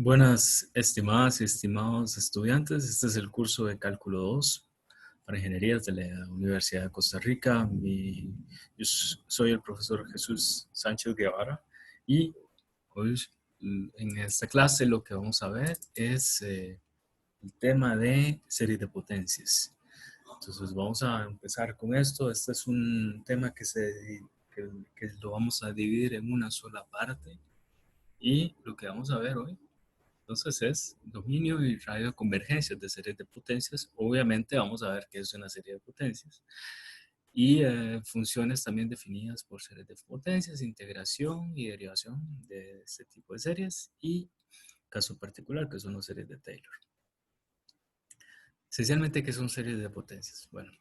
Buenas, estimadas y estimados estudiantes. Este es el curso de Cálculo 2 para Ingenierías de la Universidad de Costa Rica. Soy el profesor Jesús Sánchez Guevara y hoy en esta clase lo que vamos a ver es el tema de series de potencias. Entonces vamos a empezar con esto. Este es un tema que lo vamos a dividir en una sola parte y lo que vamos a ver hoy entonces es dominio y radio de convergencias de series de potencias. Obviamente vamos a ver qué es una serie de potencias. Y funciones también definidas por series de potencias, integración y derivación de este tipo de series. Y caso particular, que son las series de Taylor. Esencialmente, ¿qué son series de potencias? Bueno,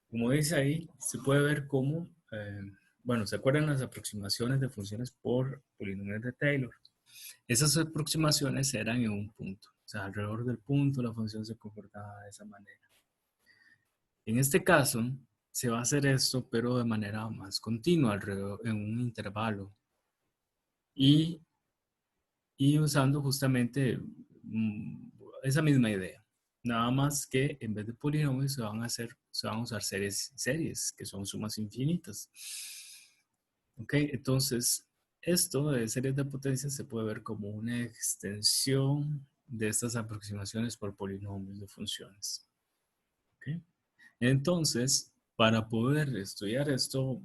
como dice ahí, se puede ver cómo, bueno, ¿se acuerdan las aproximaciones de funciones por polinomios de Taylor? Esas aproximaciones eran en un punto. O sea, alrededor del punto la función se comportaba de esa manera. En este caso, se va a hacer esto, pero de manera más continua, alrededor, en un intervalo. Y, y usando justamente esa misma idea. Nada más que en vez de polinomios se van a usar series que son sumas infinitas. Ok, entonces esto de series de potencias se puede ver como una extensión de estas aproximaciones por polinomios de funciones. ¿Ok? Entonces, para poder estudiar esto,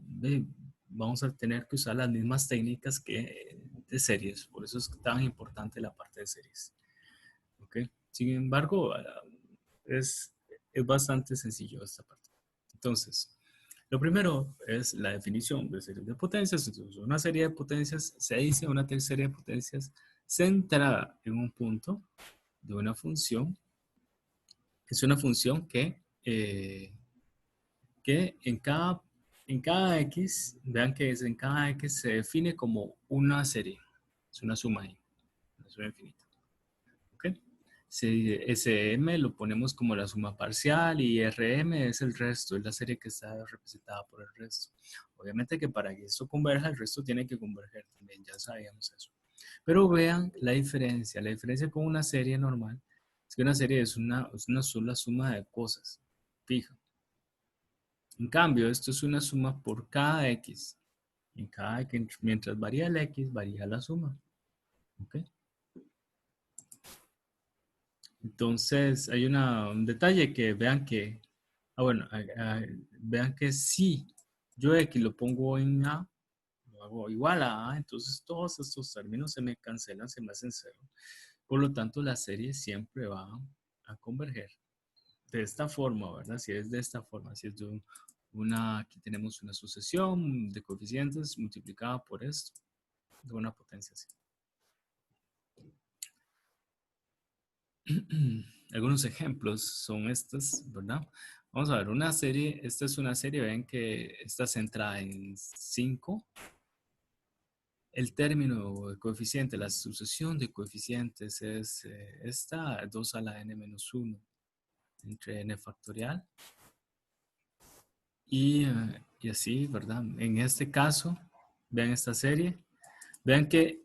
vamos a tener que usar las mismas técnicas que de series. Por eso es tan importante la parte de series. ¿Ok? Sin embargo, es, es bastante sencillo esta parte. Entonces, lo primero es la definición de series de potencias. Entonces, una serie de potencias se dice una serie de potencias centrada en un punto de una función. Es una función que en cada X, vean que en cada X se define como una serie. Es una suma ahí, una suma infinita. ¿Ok? SM lo ponemos como la suma parcial y RM es el resto, es la serie que está representada por el resto. Obviamente que para que esto converja, el resto tiene que converger también, ya sabíamos eso. Pero vean la diferencia con una serie normal es que una serie es una sola suma de cosas, fija. En cambio, esto es una suma por cada X. En cada X, mientras varía el X, varía la suma. ¿Ok? Entonces, hay un detalle que vean que, bueno, vean que si yo X lo pongo en A, lo hago igual a A, entonces todos estos términos se me cancelan, se me hacen cero. Por lo tanto, la serie siempre va a converger de esta forma, ¿verdad? Si es de esta forma, si es de aquí tenemos una sucesión de coeficientes multiplicada por esto, de una potencia así. Algunos ejemplos son estos, ¿verdad? Vamos a ver una serie, esta es una serie, ven que está centrada en 5. El término de coeficiente, la sucesión de coeficientes es esta, 2 a la n menos 1 entre n factorial. Y así, ¿verdad? En este caso, vean esta serie. Vean que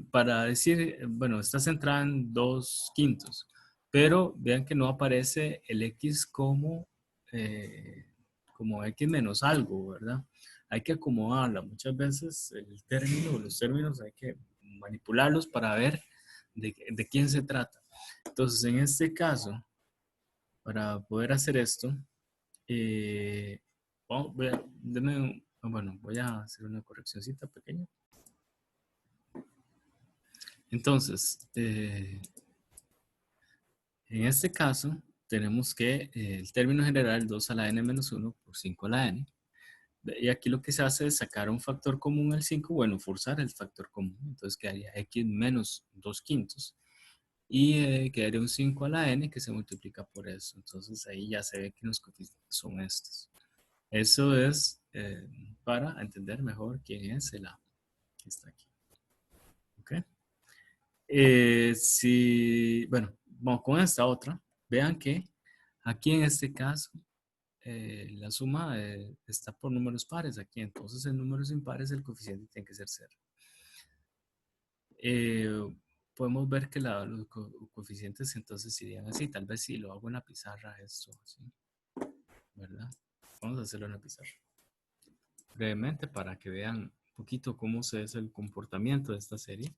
para decir, bueno, está centrada en 2/5, pero vean que no aparece el X como X menos algo, ¿verdad? Hay que acomodarla. Muchas veces los términos hay que manipularlos para ver de quién se trata. Entonces, en este caso, para poder hacer esto, eh, voy a hacer una correccióncita pequeña. Entonces, en este caso, tenemos que el término general 2 a la n menos 1 por 5 a la n. Y aquí lo que se hace es sacar un factor común al 5, bueno, forzar el factor común. Entonces quedaría x menos 2/5. Y quedaría un 5 a la n que se multiplica por eso. Entonces ahí ya se ve que los coeficientes son estos. Eso es para entender mejor quién es el A que está aquí. ¿Ok? Bueno, vamos con esta otra. Vean que aquí en este caso la suma está por números pares aquí. Entonces en números impares el coeficiente tiene que ser 0. podemos ver que los coeficientes entonces irían así. Tal vez si lo hago en la pizarra esto, así, ¿verdad? Vamos a hacerlo en la pizarra. Brevemente para que vean un poquito cómo es el comportamiento de esta serie.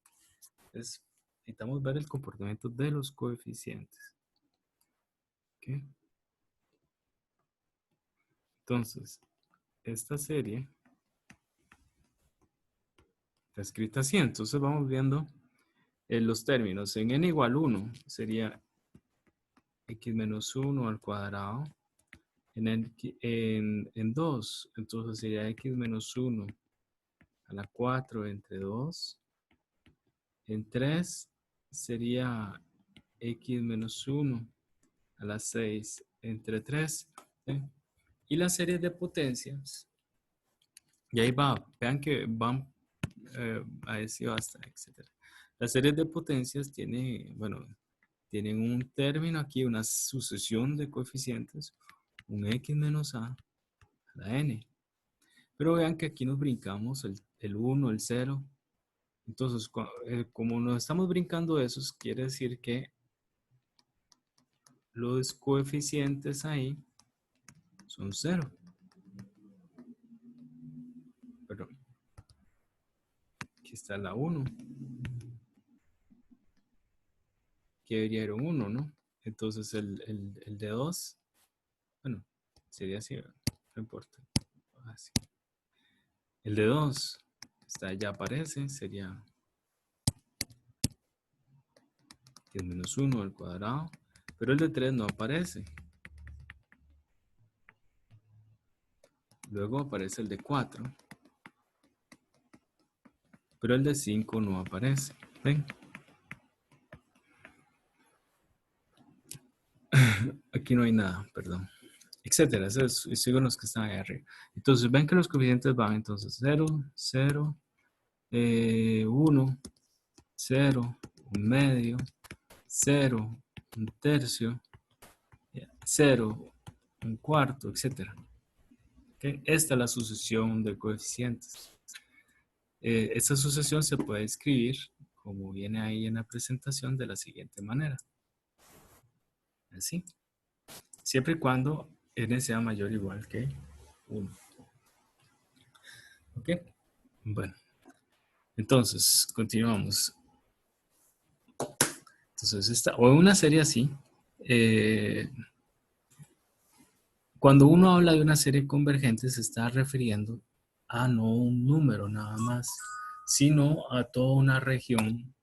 Entonces, necesitamos ver el comportamiento de los coeficientes. ¿Okay? Entonces, esta serie está escrita así. Entonces vamos viendo los términos. En n igual 1 sería x menos 1 al cuadrado. En 2, entonces sería x menos 1 a la 4 entre 2. En 3 sería x menos 1 a la 6 entre 3. ¿Sí? Y la serie de potencias, y ahí va, vean que van a decir basta, etc. Las series de potencias tienen, bueno, tienen un término aquí, una sucesión de coeficientes, un x menos a la n. Pero vean que aquí nos brincamos el 1, el 0. Entonces, como nos estamos brincando esos, quiere decir que los coeficientes ahí son 0. Perdón. Aquí está la 1. Que debería ir un 1, ¿no? Entonces, el de 2, bueno, sería así, no importa. Así. El de 2, ya aparece, sería que es menos 1 al cuadrado, pero el de 3 no aparece. Luego aparece el de 4, pero el de 5 no aparece. ¿Ven? Aquí no hay nada, perdón. Etcétera, sigo los que están ahí arriba. Entonces, ven que los coeficientes van entonces 0, 0, 1, 0, un medio, 0, un tercio, 0, un cuarto, etcétera. ¿Okay? Esta es la sucesión de coeficientes. Esta sucesión se puede escribir, como viene ahí en la presentación, de la siguiente manera. Así. Siempre y cuando n sea mayor o igual que 1. ¿Ok? Bueno. Entonces, continuamos. Entonces, o una serie así, cuando uno habla de una serie convergente se está refiriendo a no un número nada más, sino a toda una región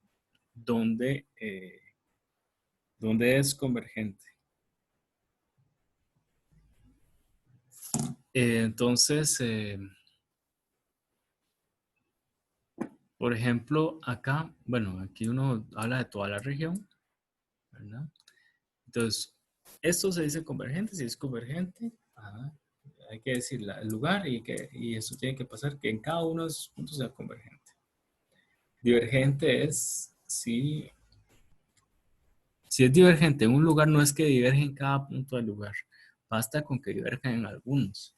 donde es convergente. Entonces, por ejemplo, acá, bueno, aquí uno habla de toda la región, ¿verdad? Entonces, esto se dice convergente, si es convergente, hay que decir el lugar y eso tiene que pasar que en cada uno de esos puntos sea convergente. Divergente es si es divergente en un lugar, no es que diverge en cada punto del lugar, basta con que diverjan en algunos.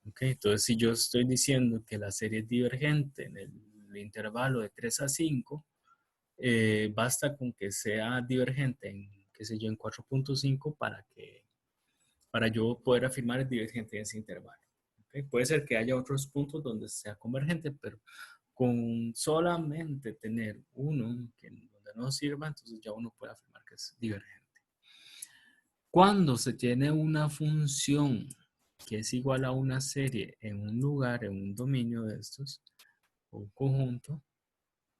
Okay, entonces, si yo estoy diciendo que la serie es divergente en el intervalo de 3 a 5, basta con que sea divergente en, qué sé yo, en 4.5 para yo poder afirmar es divergente en ese intervalo. ¿Okay? Puede ser que haya otros puntos donde sea convergente, pero con solamente tener uno donde no sirva, entonces ya uno puede afirmar que es divergente. Cuando se tiene una función que es igual a una serie en un lugar, en un dominio de estos, o un conjunto,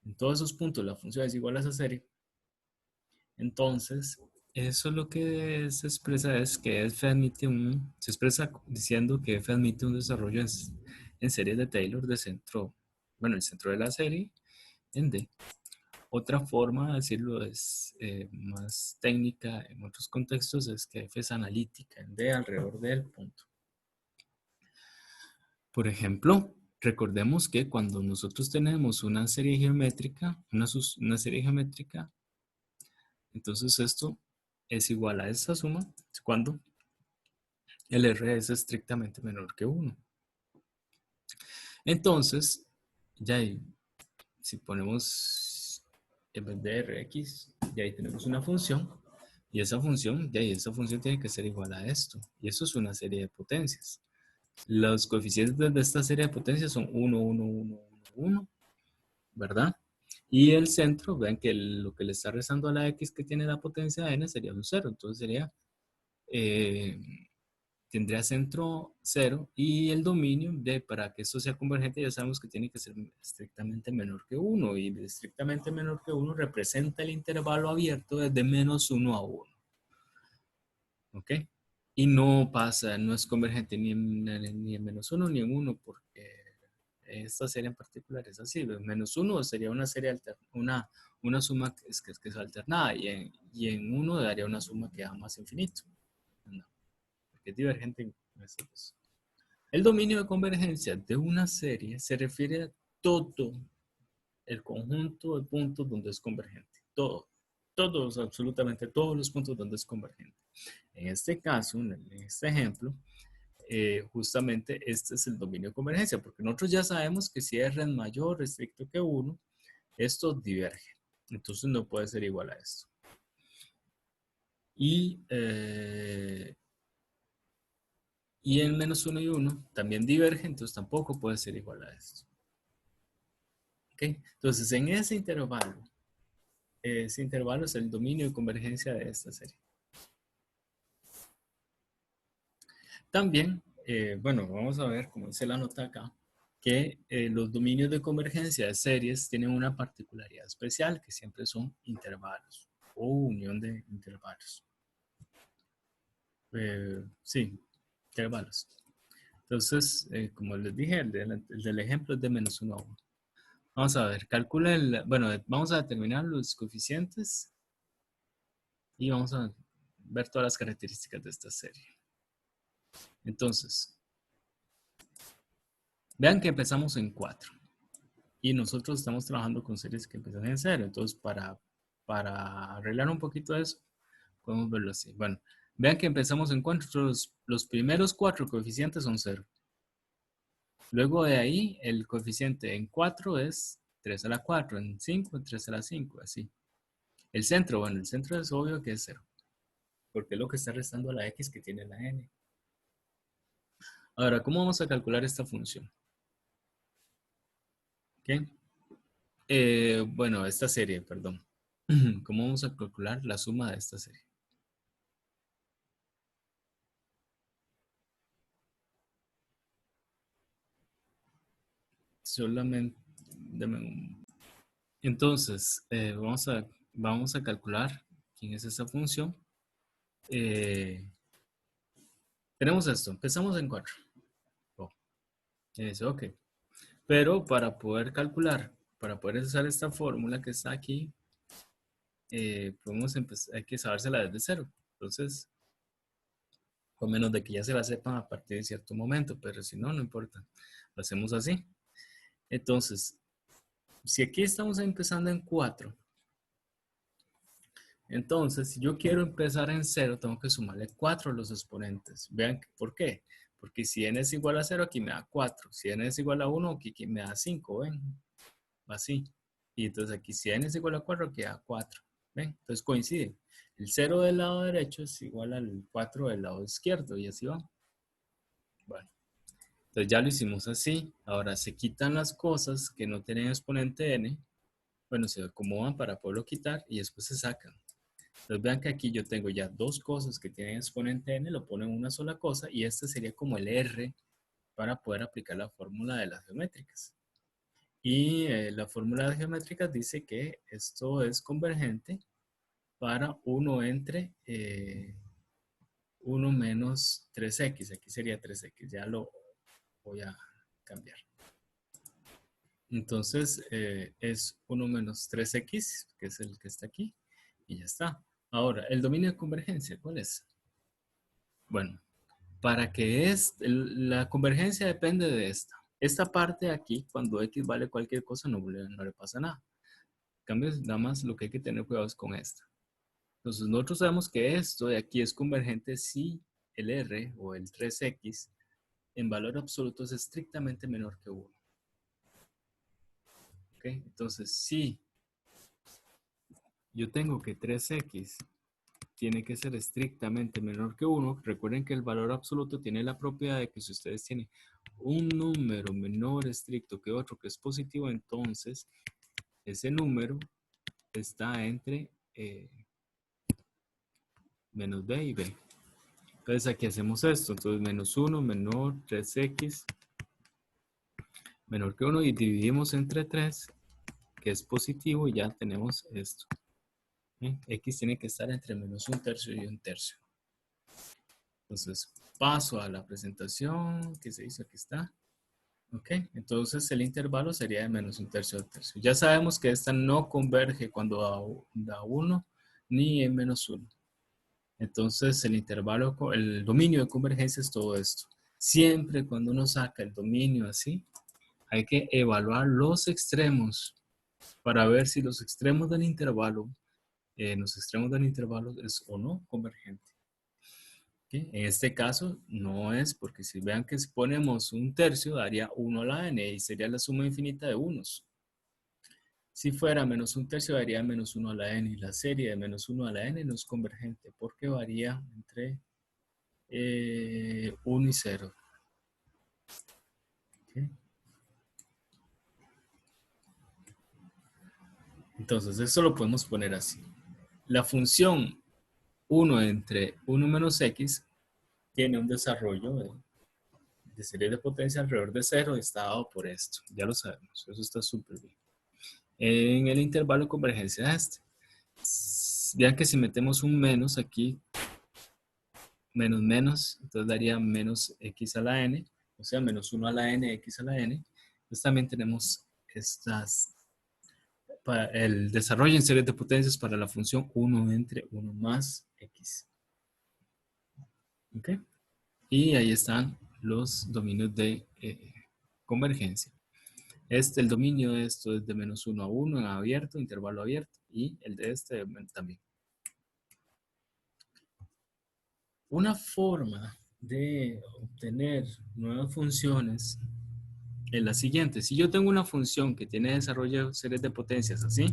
en todos esos puntos la función es igual a esa serie, entonces eso lo que se expresa es que f admite se expresa diciendo que f admite un desarrollo en series de Taylor de centro, bueno, el centro de la serie en D. Otra forma de decirlo es más técnica en otros contextos, es que f es analítica en D alrededor del punto. Por ejemplo, recordemos que cuando nosotros tenemos una serie geométrica, una serie geométrica, entonces esto es igual a esta suma cuando el R es estrictamente menor que 1. Entonces, ya si ponemos en vez de Rx, y ahí tenemos una función, y esa función, de ahí esa función tiene que ser igual a esto, y eso es una serie de potencias. Los coeficientes de esta serie de potencias son 1, 1, 1, 1, 1, ¿verdad? Y el centro, vean que lo que le está restando a la x que tiene la potencia n sería un 0, entonces sería, eh, tendría centro 0 y el dominio de, para que esto sea convergente ya sabemos que tiene que ser estrictamente menor que 1 y estrictamente menor que 1 representa el intervalo abierto desde menos 1 a 1. ¿Ok? Y no pasa, no es convergente ni en menos 1 ni en 1 porque esta serie en particular es así. Menos 1 sería una serie una suma que es alternada y en 1 daría una suma que da más infinito. No, porque es divergente en estos. El dominio de convergencia de una serie se refiere a todo el conjunto de puntos donde es convergente. Todos, absolutamente todos los puntos donde es convergente. En este caso, en este ejemplo, justamente este es el dominio de convergencia, porque nosotros ya sabemos que si R es mayor restricto que 1, esto diverge. Entonces no puede ser igual a esto. Y en menos 1 y 1 también diverge, entonces tampoco puede ser igual a esto. ¿Okay? Entonces en ese intervalo es el dominio de convergencia de esta serie. También, bueno, vamos a ver, como dice la nota acá, que los dominios de convergencia de series tienen una particularidad especial, que siempre son intervalos o unión de intervalos. Sí, intervalos. Entonces, como les dije, el del ejemplo es de menos 1 a 1. Vamos a ver, calcula bueno, vamos a determinar los coeficientes y vamos a ver todas las características de esta serie. Entonces, vean que empezamos en 4 y nosotros estamos trabajando con series que empiezan en 0. Entonces, para arreglar un poquito eso, podemos verlo así. Bueno, vean que empezamos en 4. Los primeros 4 coeficientes son 0. Luego de ahí, el coeficiente en 4 es 3 a la 4, en 5, 3 a la 5, así. El centro, bueno, el centro es obvio que es 0, porque es lo que está restando a la x que tiene la n. Ahora, ¿cómo vamos a calcular esta función? ¿Ok? Bueno, esta serie, perdón. ¿Cómo vamos a calcular la suma de esta serie? Solamente, entonces, vamos a calcular quién es esa función. Tenemos esto, empezamos en 4. Oh, ok. Pero para poder calcular, para poder usar esta fórmula que está aquí, hay que sabérsela desde 0. Entonces, o menos de que ya se la sepan a partir de cierto momento, pero si no, no importa. Lo hacemos así. Entonces, si aquí estamos empezando en 4, entonces, si yo quiero empezar en 0, tengo que sumarle 4 a los exponentes. Vean, ¿por qué? Porque si n es igual a 0, aquí me da 4. Si n es igual a 1, aquí me da 5, ¿ven? Así. Y entonces aquí si n es igual a 4, aquí da 4. ¿Ven? Entonces coincide. El 0 del lado derecho es igual al 4 del lado izquierdo y así va. Bueno, entonces ya lo hicimos así. Ahora se quitan las cosas que no tienen exponente n. Bueno, se acomodan para poderlo quitar y después se sacan. Entonces vean que aquí yo tengo ya dos cosas que tienen exponente n, lo ponen en una sola cosa y este sería como el r para poder aplicar la fórmula de las geométricas. Y la fórmula de geométricas dice que esto es convergente para 1 entre 1 menos 3x. Aquí sería 3x, ya lo voy a cambiar. Entonces es 1 menos 3x, que es el que está aquí, y ya está. Ahora, el dominio de convergencia, ¿cuál es? Bueno, para que la convergencia depende de esta. Esta parte de aquí, cuando x vale cualquier cosa, no le pasa nada. En cambio, nada más lo que hay que tener cuidado es con esta. Entonces, nosotros sabemos que esto de aquí es convergente si el r o el 3x en valor absoluto es estrictamente menor que 1. ¿Ok? Entonces, si yo tengo que 3x tiene que ser estrictamente menor que 1. Recuerden que el valor absoluto tiene la propiedad de que si ustedes tienen un número menor estricto que otro que es positivo, entonces ese número está entre menos b y b. Entonces aquí hacemos esto. Entonces menos 1 menor 3x menor que 1 y dividimos entre 3, que es positivo, y ya tenemos esto. X tiene que estar entre menos 1/3 y 1/3. Entonces paso a la presentación que se hizo, aquí está. Ok, entonces el intervalo sería de menos 1/3 al tercio. Ya sabemos que esta no converge cuando da 1 ni en menos 1. Entonces el intervalo, el dominio de convergencia es todo esto. Siempre cuando uno saca el dominio así, hay que evaluar los extremos para ver si los extremos del intervalo, es o no convergente. ¿Okay? En este caso no es, porque si vean que si ponemos 1/3 daría 1 a la n y sería la suma infinita de unos. Si fuera menos 1/3 daría menos 1 a la n, y la serie de menos 1 a la n no es convergente porque varía entre 1 y 0. ¿Okay? Entonces eso lo podemos poner así. La función 1 entre 1 menos x tiene un desarrollo de serie de potencia alrededor de 0 y está dado por esto. Ya lo sabemos, eso está súper bien. En el intervalo de convergencia este. Vean que si metemos un menos aquí, menos menos, entonces daría menos x a la n, o sea, menos 1 a la n, x a la n. Entonces también tenemos el desarrollo en series de potencias para la función 1 entre 1 más x. ¿Ok? Y ahí están los dominios de convergencia. El dominio de esto es de menos 1 a 1 en abierto, intervalo abierto, y el de este también. Una forma de obtener nuevas funciones es la siguiente. Si yo tengo una función que tiene desarrollo de series de potencias así,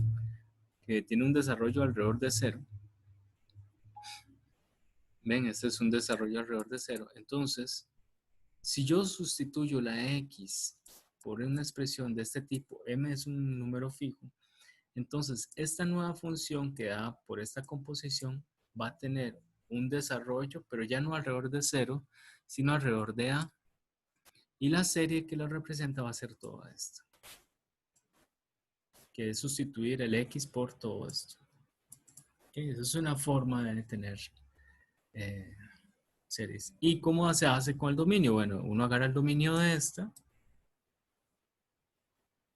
que tiene un desarrollo alrededor de 0, ven, este es un desarrollo alrededor de 0, entonces, si yo sustituyo la x por una expresión de este tipo, m es un número fijo, entonces esta nueva función que da por esta composición va a tener un desarrollo, pero ya no alrededor de 0, sino alrededor de a. Y la serie que lo representa va a ser todo esto, que es sustituir el x por todo esto. ¿Okay? Esa es una forma de tener series. ¿Y cómo se hace con el dominio? Bueno, uno agarra el dominio de esta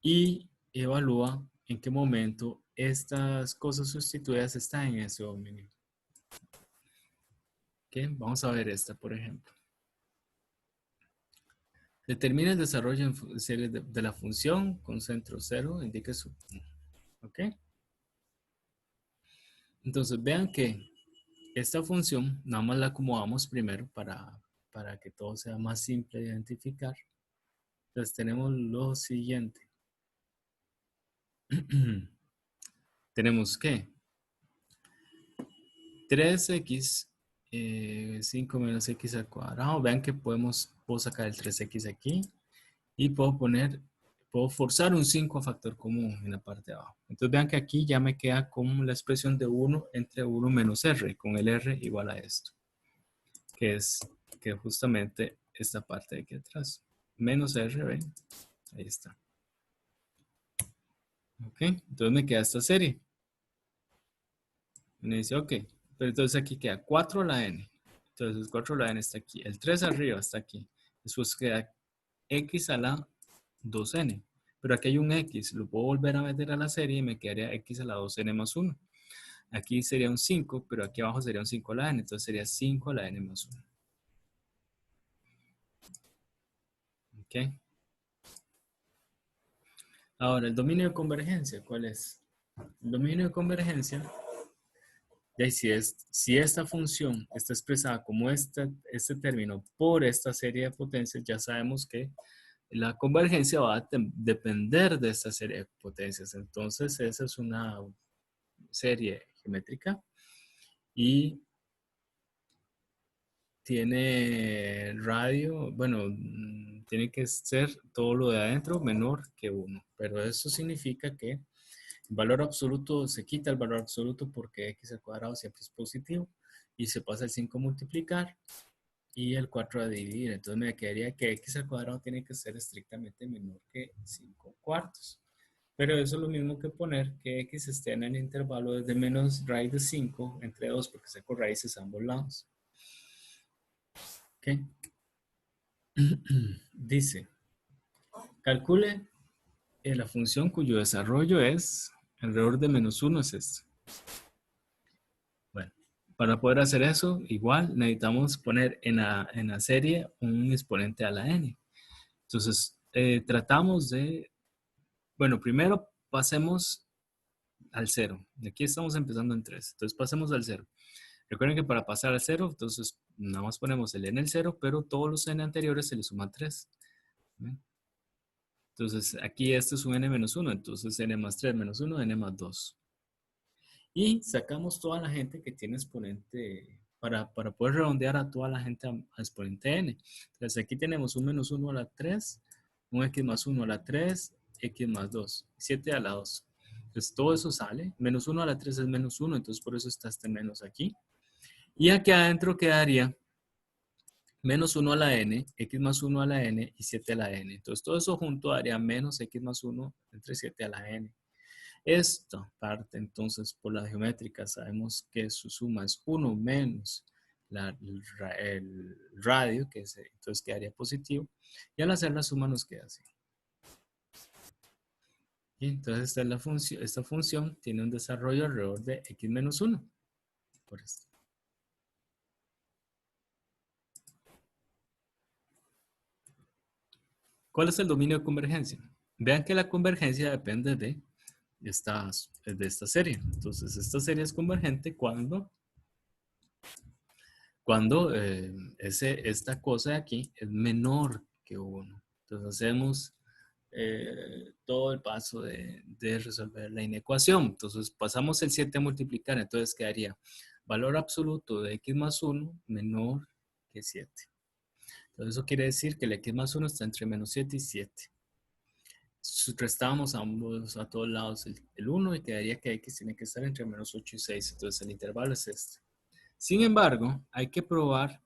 y evalúa en qué momento estas cosas sustituidas están en ese dominio. ¿Okay? Vamos a ver esta, por ejemplo. Determina el desarrollo en serie de la función con centro 0, indique su. ¿Ok? Entonces vean que esta función nada más la acomodamos primero para que todo sea más simple de identificar. Entonces tenemos lo siguiente. Tenemos que 3x 5 menos x al cuadrado. Vean que puedo sacar el 3x aquí y puedo forzar un 5 a factor común en la parte de abajo. Entonces vean que aquí ya me queda como la expresión de 1 entre 1 menos r, con el r igual a esto, que es justamente esta parte de aquí atrás. Menos r, ven, ahí está. Ok, entonces me queda esta serie. Y me dice, ok, pero entonces aquí queda 4 a la n. Entonces 4 a la n está aquí. El 3 arriba está aquí. Después queda x a la 2n. Pero aquí hay un x. Lo puedo volver a meter a la serie y me quedaría x a la 2n más 1. Aquí sería un 5, pero aquí abajo sería un 5 a la n. Entonces sería 5 a la n más 1. Ok. Ahora, el dominio de convergencia, ¿cuál es? El dominio de convergencia, si esta función está expresada como este término por esta serie de potencias, ya sabemos que la convergencia va a depender de esta serie de potencias. Entonces, esa es una serie geométrica y tiene radio, bueno, tiene que ser todo lo de adentro menor que 1, pero eso significa que el valor absoluto se quita el valor absoluto porque x al cuadrado siempre es positivo y se pasa el 5 a multiplicar y el 4 a dividir. Entonces me quedaría que x al cuadrado tiene que ser estrictamente menor que 5 cuartos. Pero eso es lo mismo que poner que x esté en el intervalo desde menos raíz de 5 entre 2 porque saco raíces a ambos lados. ¿Ok? Dice, calcule la función cuyo desarrollo es alrededor de menos 1 es esto. Bueno, para poder hacer eso, igual necesitamos poner en la serie un exponente a la n. Entonces, tratamos de, bueno, primero pasemos al 0. Aquí estamos empezando en 3. Entonces, pasemos al 0. Recuerden que para pasar al 0, entonces nada más ponemos el n al 0, pero todos los n anteriores se le suman 3. ¿Ven? Entonces, aquí este es un n menos 1, entonces n más 3 menos 1, n más 2. Y sacamos toda la gente que tiene exponente, para poder redondear a toda la gente a exponente n. Entonces, aquí tenemos un menos 1 a la 3, un x más 1 a la 3, x más 2, 7 a la 2. Entonces, todo eso sale. Menos 1 a la 3 es menos 1, entonces por eso está este menos aquí. Y aquí adentro quedaría menos 1 a la n, x más 1 a la n y 7 a la n. Entonces todo eso junto daría menos x más 1 entre 7 a la n. Esta parte entonces por la geométrica sabemos que su suma es 1 menos el radio, que entonces quedaría positivo. Y al hacer la suma nos queda así. Y entonces esta función tiene un desarrollo alrededor de x menos 1. Por esto. ¿Cuál es el dominio de convergencia? Vean que la convergencia depende de esta serie. Entonces, esta serie es convergente cuando esta cosa de aquí es menor que 1. Entonces, hacemos todo el paso de resolver la inecuación. Entonces, pasamos el 7 a multiplicar. Entonces, quedaría valor absoluto de x más 1 menor que 7. Entonces, eso quiere decir que el x más 1 está entre menos 7 y 7. Restábamos ambos a todos lados el 1 y quedaría que x tiene que estar entre menos 8 y 6. Entonces el intervalo es este. Sin embargo, hay que probar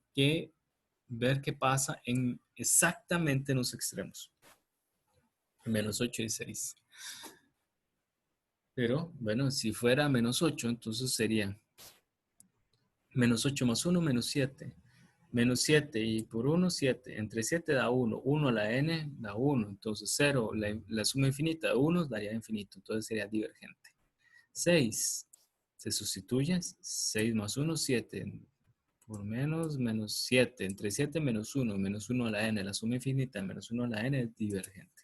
ver qué pasa exactamente en los extremos. Menos 8 y 6. Pero, bueno, si fuera menos 8, entonces sería menos 8 más 1, menos 7. Menos 7 y por 1, 7. Entre 7 da 1. 1 a la n da 1. Entonces 0, la suma infinita de 1 daría infinito. Entonces sería divergente. 6 se sustituye. 6 más 1, 7. Por menos 7. Entre 7 menos 1. Menos 1 a la n. La suma infinita de menos 1 a la n es divergente.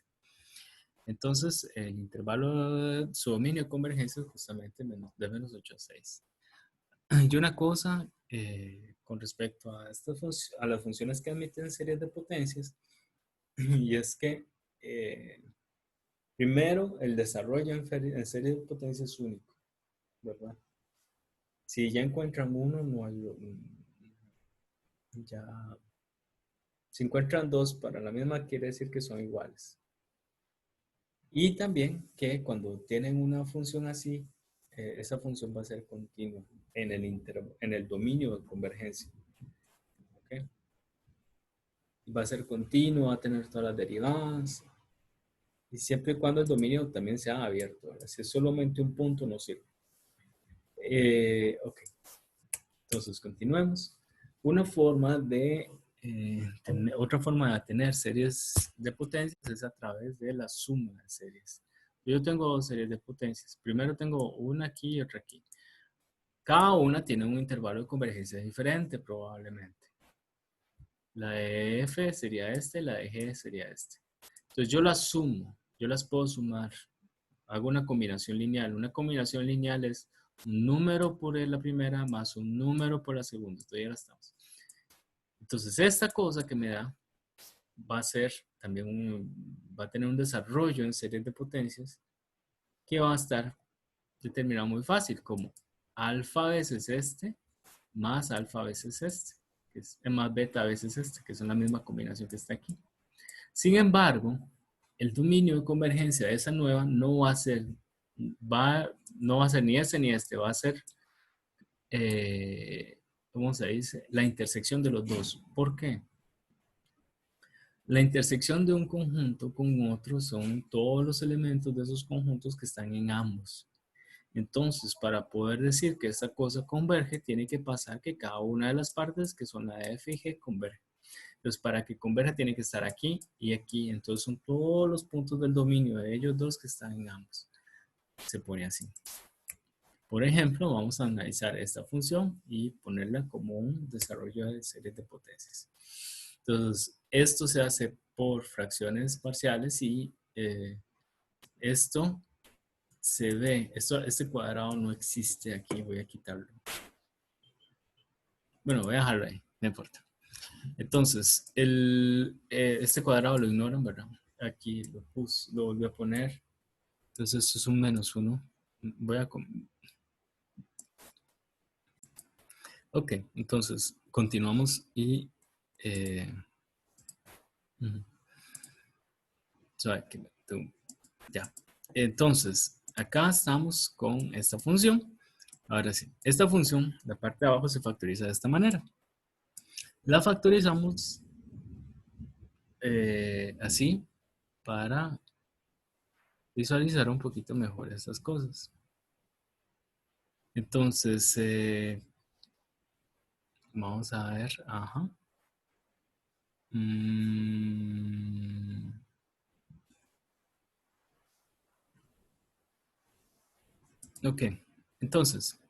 Entonces el intervalo de su dominio de convergencia es justamente de menos 8 a 6. Y una cosa con respecto a las funciones que admiten series de potencias, y es que primero el desarrollo en serie de potencias es único, ¿verdad? Si ya encuentran uno, no hay ya. Si encuentran dos para la misma, quiere decir que son iguales. Y también que cuando tienen una función así, esa función va a ser continua en el dominio de convergencia. ¿Okay? Va a ser continuo, va a tener todas las derivadas. Y siempre y cuando el dominio también sea abierto. ¿Verdad? Si es solamente un punto, no sirve. Ok. Entonces, continuemos. Otra forma de tener series de potencias es a través de la suma de series. Yo tengo dos series de potencias. Primero tengo una aquí y otra aquí. Cada una tiene un intervalo de convergencia diferente, probablemente. La de F sería este, la de G sería este. Entonces yo las sumo, yo las puedo sumar. Hago una combinación lineal. Una combinación lineal es un número por la primera más un número por la segunda. Entonces ya la estamos. Entonces esta cosa que me da va a ser también va a tener un desarrollo en series de potencias que va a estar determinado muy fácil, como alfa veces este más alfa veces este, que es más beta veces este, que son la misma combinación que está aquí. Sin embargo, el dominio de convergencia de esa nueva no va a ser, no va a ser ni este ni este, va a ser, ¿cómo se dice? La intersección de los dos. ¿Por qué? La intersección de un conjunto con otro son todos los elementos de esos conjuntos que están en ambos. Entonces, para poder decir que esta cosa converge, tiene que pasar que cada una de las partes, que son la de f y g, converge. Entonces, para que converja, tiene que estar aquí y aquí. Entonces, son todos los puntos del dominio de ellos dos que están en ambos. Se pone así. Por ejemplo, vamos a analizar esta función y ponerla como un desarrollo de series de potencias. Entonces, esto se hace por fracciones parciales y esto se ve, este cuadrado no existe aquí, voy a quitarlo. Bueno, voy a dejarlo ahí, no importa. Entonces, este cuadrado lo ignoran, ¿verdad? Aquí lo volví a poner. Entonces, esto es un -1. Voy a... Ok, entonces, continuamos y... ya. Entonces, acá estamos con esta función. Ahora sí, esta función, la parte de abajo se factoriza de esta manera. La factorizamos así para visualizar un poquito mejor estas cosas. Entonces, vamos a ver, ajá. Ok, entonces,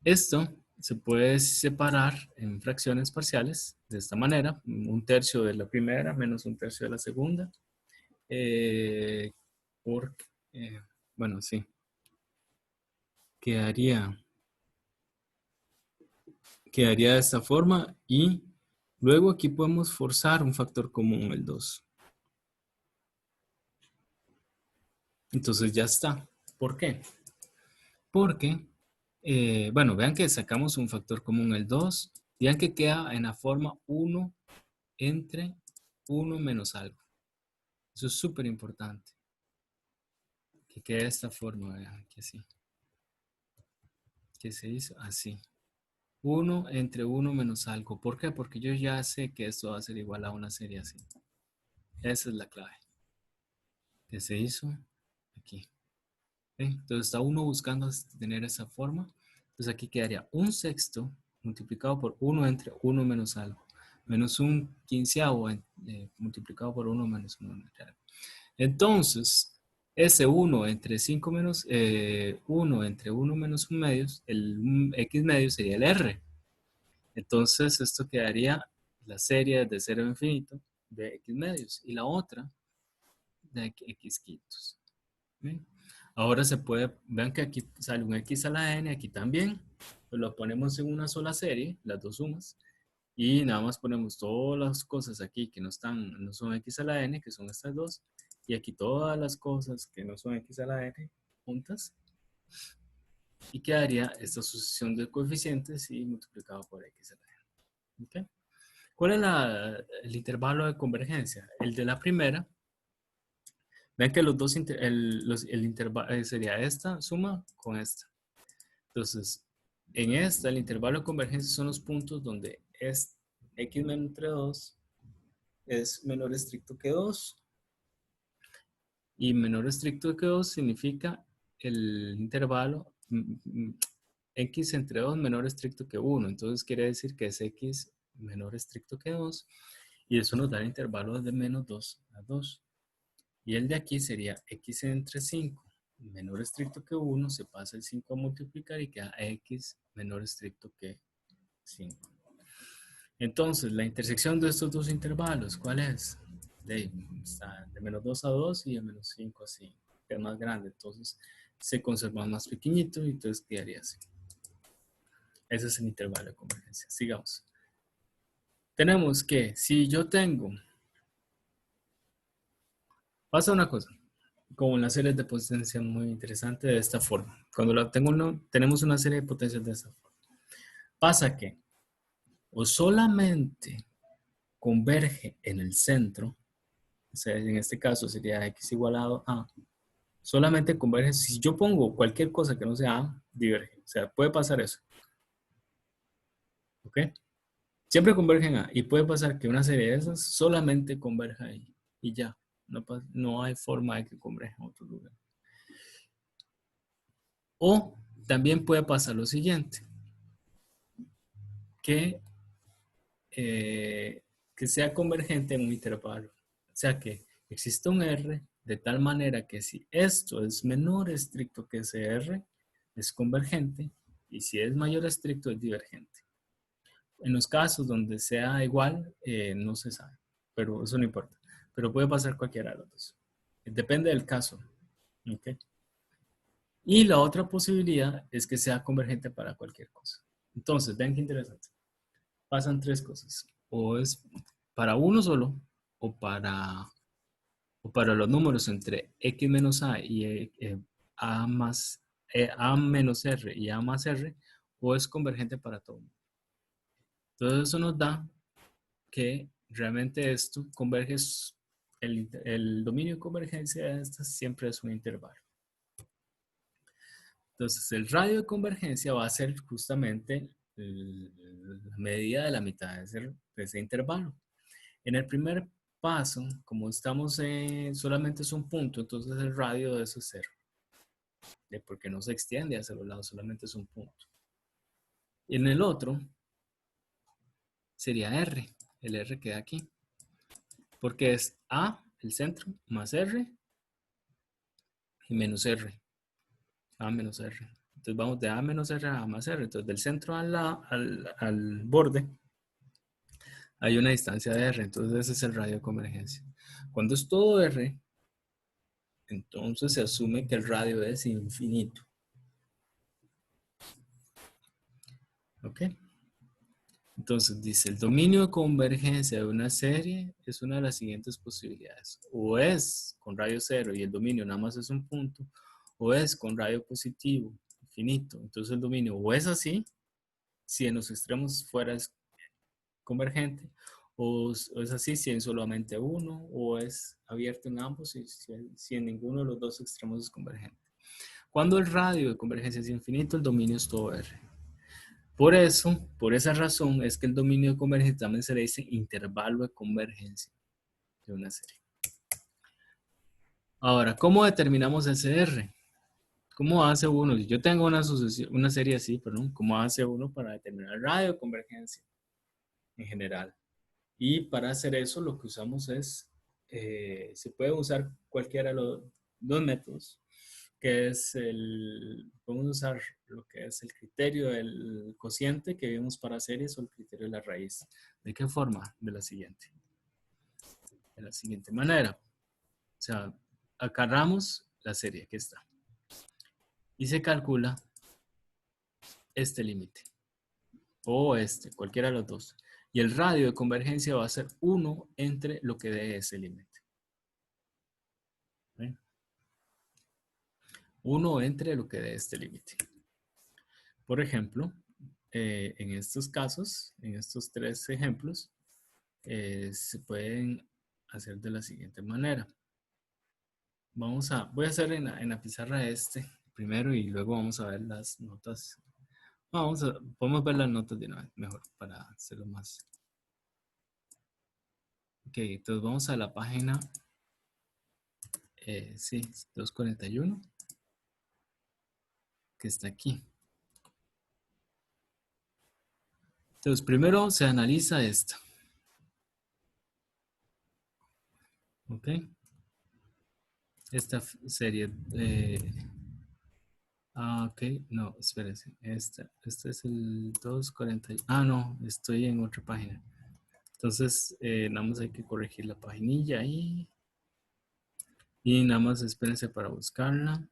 esto se puede separar en fracciones parciales de esta manera, 1/3 de la primera menos 1/3 de la segunda, porque, bueno, sí, quedaría de esta forma y luego aquí podemos forzar un factor común, el 2. Entonces ya está. ¿Por qué? Porque, bueno, vean que sacamos un factor común, el 2. Vean que queda en la forma 1 entre 1 menos algo. Eso es súper importante. Que quede de esta forma, vean, que así. Que se hizo así. 1 entre 1 menos algo. ¿Por qué? Porque yo ya sé que esto va a ser igual a una serie así. Esa es la clave. Que se hizo aquí. Entonces está uno buscando tener esa forma. Entonces aquí quedaría 1/6 multiplicado por 1 entre 1 menos algo. Menos un quinceavo multiplicado por 1 menos 1 entre algo. Entonces, ese 1 entre 5 menos 1 entre 1 menos 1 medios, el x medio sería el r. Entonces, esto quedaría la serie de 0 a infinito de x medios. Y la otra de x quintos. ¿Bien? Ahora se puede, vean que aquí sale un x a la n, aquí también, pues lo ponemos en una sola serie, las dos sumas, y nada más ponemos todas las cosas aquí que no son x a la n, que son estas dos, y aquí todas las cosas que no son x a la n juntas, y quedaría esta sucesión de coeficientes y multiplicado por x a la n. ¿Okay? ¿Cuál es el intervalo de convergencia? El de la primera. Vean que los dos, el intervalo sería esta suma con esta. Entonces, en esta, el intervalo de convergencia son los puntos donde es x menos entre 2 es menor estricto que 2. Y menor estricto que 2 significa el intervalo x entre 2 menor estricto que 1. Entonces quiere decir que es x menor estricto que 2. Y eso nos da el intervalo de menos 2 a 2. Y el de aquí sería x entre 5 menor estricto que 1, se pasa el 5 a multiplicar y queda x menor estricto que 5. Entonces, la intersección de estos dos intervalos, ¿cuál es? Está de menos 2 a 2 y de menos 5 a 5, que es más grande. Entonces, se conserva más pequeñito y entonces quedaría así. Ese es el intervalo de convergencia. Sigamos. Tenemos que, si yo tengo, pasa una cosa. como las series de potencia muy interesante de esta forma. Cuando tenemos una serie de potencias de esta forma. Pasa que o solamente converge en el centro, o sea, en este caso sería x igualado a, solamente converge, si yo pongo cualquier cosa que no sea a, diverge. O sea, puede pasar eso. ¿Ok? Siempre convergen a, y puede pasar que una serie de esas solamente converja ahí, y ya. No hay forma de que converja en otro lugar. O también puede pasar lo siguiente, que, que sea convergente en un intervalo. O sea que existe un R de tal manera que si esto es menor estricto que ese R, es convergente, y si es mayor estricto es divergente. En los casos donde sea igual, no se sabe, pero eso no importa. Pero puede pasar cualquiera de los dos. Depende del caso. ¿Okay? Y la otra posibilidad es que sea convergente para cualquier cosa. Entonces, vean qué interesante. Pasan tres cosas. O es para uno solo, o para los números entre x menos a y a más a menos r y a más r, o es convergente para todo. Entonces, eso nos da que realmente esto converge, el dominio de convergencia de estas siempre es un intervalo. Entonces, el radio de convergencia va a ser justamente la medida de la mitad de ese intervalo. En el primer paso, como estamos solamente es un punto, entonces el radio de eso es cero, porque no se extiende hacia los lados, solamente es un punto. Y en el otro sería R, el R queda aquí, porque es A, el centro, más R y menos R, A menos R. Entonces vamos de A menos R a A más R. Entonces del centro al borde hay una distancia de R. Entonces ese es el radio de convergencia. Cuando es todo R, entonces se asume que el radio es infinito. ¿Ok? Entonces dice, el dominio de convergencia de una serie es una de las siguientes posibilidades. O es con radio cero y el dominio nada más es un punto, o es con radio positivo, infinito. Entonces el dominio o es así, si en los extremos fuera es convergente, o es así si en solamente uno, o es abierto en ambos si en ninguno de los dos extremos es convergente. Cuando el radio de convergencia es infinito, el dominio es todo R. Por eso, por esa razón, es que el dominio de convergencia también se le dice intervalo de convergencia de una serie. Ahora, ¿cómo determinamos ese R? ¿Cómo hace uno? Si yo tengo una serie así, perdón, ¿cómo hace uno para determinar el radio de convergencia en general? Y para hacer eso, lo que usamos es, se puede usar cualquiera de los dos métodos, que es podemos usar lo que es el criterio del cociente que vimos para series o el criterio de la raíz. ¿De qué forma? De la siguiente manera. O sea, agarramos la serie, aquí está, y se calcula este límite, o cualquiera de los dos. Y el radio de convergencia va a ser 1 entre lo que dé ese límite. ¿Ven? 1 entre lo que dé este límite. Por ejemplo, en estos casos, en estos tres ejemplos, se pueden hacer de la siguiente manera. Voy a hacer en la pizarra primero y luego vamos a ver las notas. Podemos ver las notas de una vez, mejor, para hacerlo más. Ok, entonces vamos a la página, sí, 241, que está aquí. Entonces, primero se analiza esta. Ok. Esta serie. Ok. No, espérese. Este es el 240. No, estoy en otra página. Entonces, nada más hay que corregir la paginilla ahí. Y nada más espérense para buscarla.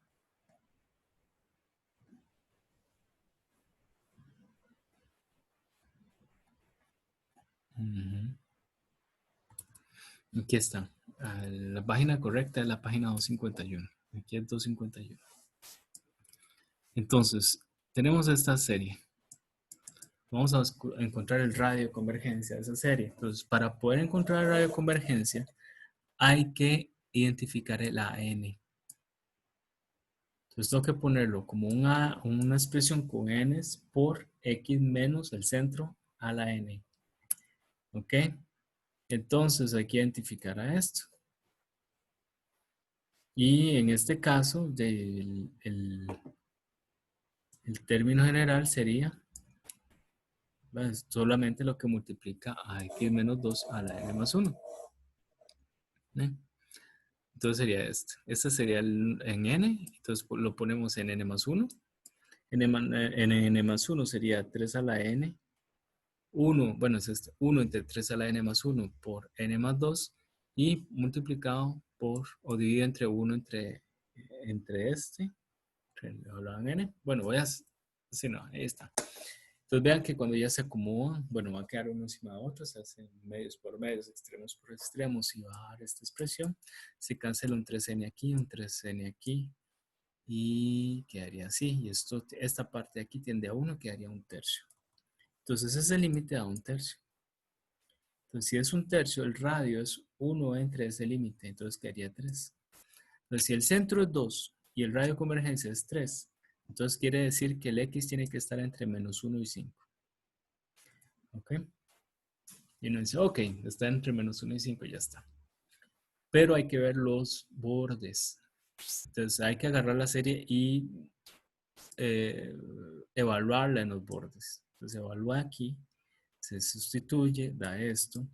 Aquí está. La página correcta es la página 251. Aquí es 251. Entonces, tenemos esta serie. Vamos a encontrar el radio de convergencia de esa serie. Entonces, para poder encontrar el radio de convergencia, hay que identificar el AN. Entonces, tengo que ponerlo como una expresión con n por x menos el centro a la n. ¿Ok? Entonces, hay que identificar a esto. Y en este caso, el término general sería solamente lo que multiplica a x menos 2 a la n más 1. ¿Eh? Entonces sería este. Este sería en n. Entonces lo ponemos en n más 1. N más 1 sería 3 a la n. 1, bueno, es este. 1 entre 3 a la n más 1 por n más 2. Y multiplicado por, o dividido entre 1 entre este. Hablaban n. Bueno, voy a... Sí, no, ahí está. Entonces vean que cuando ya se acomodan, bueno, va a quedar uno encima de otro, se hacen medios por medios, extremos por extremos y va a dar esta expresión. Se cancela un 3n aquí, un 3n aquí y quedaría así. Y esta parte de aquí tiende a 1, quedaría 1/3. Entonces ese es el límite a 1/3. Entonces si es 1/3, el radio es 1 entre ese límite, entonces quedaría 3. Entonces si el centro es 2 y el radio de convergencia es 3, entonces quiere decir que el x tiene que estar entre menos 1 y 5. ¿Ok? Y uno dice, ok, está entre menos 1 y 5, ya está. Pero hay que ver los bordes. Entonces hay que agarrar la serie y evaluarla en los bordes. Entonces evalúa aquí, se sustituye, da esto,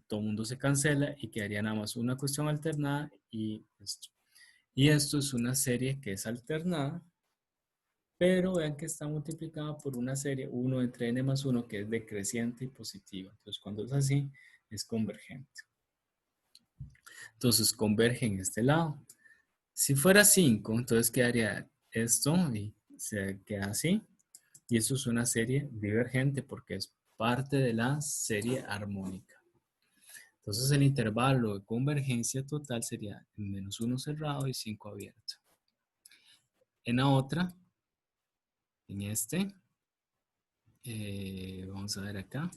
todo el mundo se cancela y quedaría nada más una cuestión alternada y esto. Y esto es una serie que es alternada, pero vean que está multiplicada por una serie 1 entre n más 1 que es decreciente y positiva. Entonces cuando es así, es convergente. Entonces converge en este lado. Si fuera 5, entonces quedaría esto y se queda así. Y eso es una serie divergente porque es parte de la serie armónica. Entonces el intervalo de convergencia total sería menos 1 cerrado y 5 abierto. En la otra, en este, vamos a ver acá.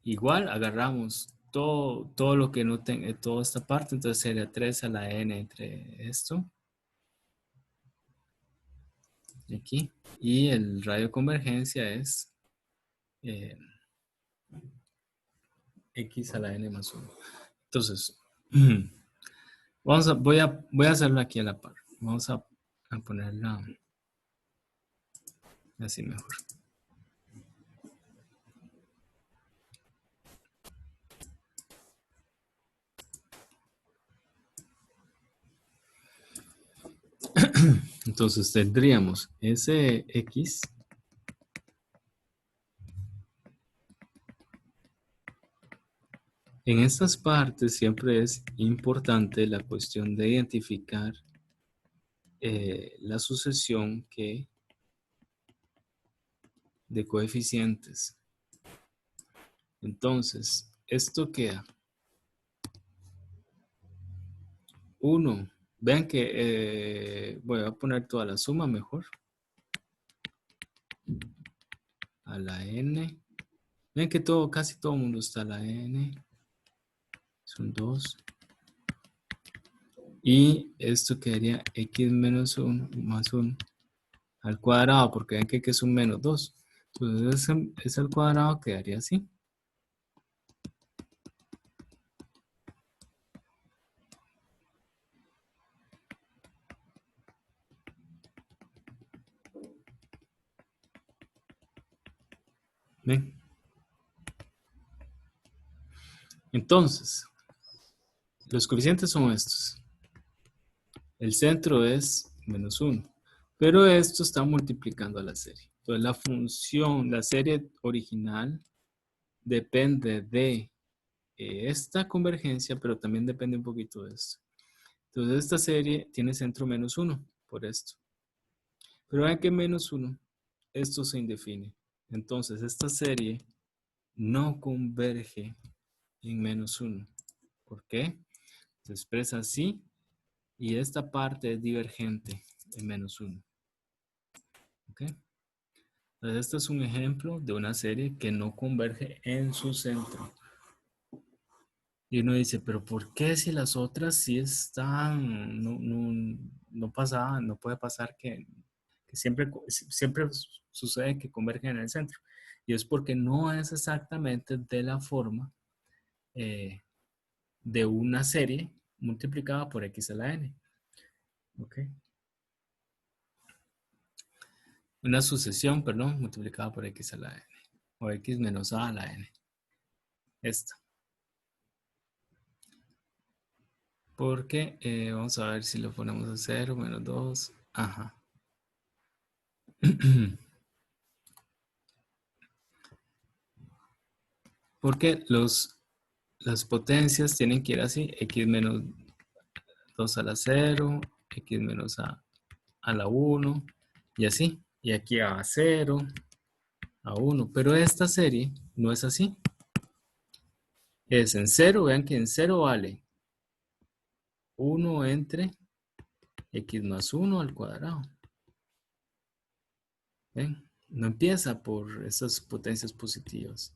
Igual agarramos todo lo que no tenga, toda esta parte, entonces sería 3 a la n entre esto y aquí. Y el radio de convergencia es x a la n más 1. Entonces, voy a hacerlo aquí a la par. Vamos a ponerla así mejor. Entonces tendríamos ese x en estas partes. Siempre es importante la cuestión de identificar la sucesión de coeficientes. Entonces, esto queda 1. Vean que voy a poner toda la suma mejor. A la n. Ven que casi todo el mundo está a la n. Son 2. Y esto quedaría x menos 1 más 1 al cuadrado, porque ven que es un menos 2. Entonces es al cuadrado, quedaría así. ¿Ven? Entonces, los coeficientes son estos. El centro es menos 1. Pero esto está multiplicando a la serie. Entonces la función, la serie original, depende de esta convergencia, pero también depende un poquito de esto. Entonces esta serie tiene centro menos 1, por esto. Pero vean que menos 1, esto se indefine. Entonces esta serie no converge en menos 1. ¿Por qué? Se expresa así y esta parte es divergente en menos 1. ¿Ok? Entonces, este es un ejemplo de una serie que no converge en su centro. Y uno dice, pero ¿por qué si las otras sí están, no pasa, no puede pasar que siempre sucede que convergen en el centro? Y es porque no es exactamente de la forma eh, de una serie multiplicada por x a la n. ¿Ok? Una sucesión, perdón, multiplicada por x a la n. O x menos a la n. Esta. Porque vamos a ver si lo ponemos a 0, menos 2. Ajá. Porque las potencias tienen que ir así. X menos 2 a la 0, x menos a la 1 y así. Y aquí a 0, a 1. Pero esta serie no es así. Es en 0, vean que en 0 vale 1 entre x más 1 al cuadrado. ¿Ven? No empieza por esas potencias positivas.